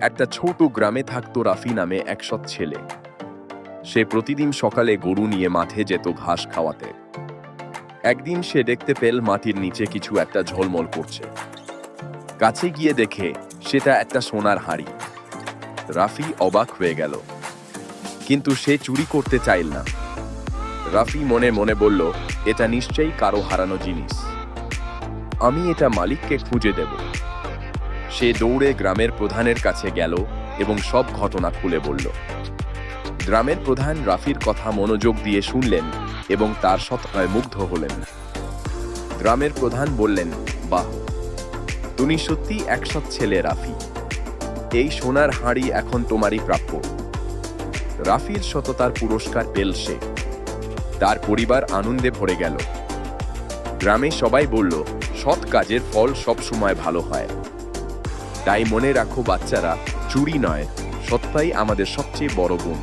একটা ছোট গ্রামে থাকতো রাফি নামে এক সৎ ছেলে। সে প্রতিদিন সকালে গরু নিয়ে মাঠে যেত ঘাস খাওয়াতে। একদিন সে দেখতে পেল মাটির নিচে কিছু একটা ঝলমল করছে। কাছে গিয়ে দেখে সেটা একটা সোনার হাঁড়ি। রাফি অবাক হয়ে গেল, কিন্তু সে চুরি করতে চাইল না। রাফি মনে মনে বলল, এটা নিশ্চয়ই কারো হারানো জিনিস, আমি এটা মালিককে খুঁজে দেব। সে দৌড়ে গ্রামের প্রধানের কাছে গেল এবং সব ঘটনা খুলে বলল। গ্রামের প্রধান রাফির কথা মনোযোগ দিয়ে শুনলেন এবং তার সততায় মুগ্ধ হলেন। গ্রামের প্রধান বললেন, বাহ, তুমি সত্যি এক সৎ ছেলে রাফি। এই সোনার হাঁড়ি এখন তোমারই প্রাপ্য। রাফির সততার পুরস্কার পেল সে। তার পরিবার আনন্দে ভরে গেল। গ্রামে সবাই বলল, সৎ কাজের ফল সবসময় ভালো হয়। তাই মনে রাখো বাচ্চারা, চুরি নয়, সৎতাই আমাদের সবচেয়ে বড় গুণ।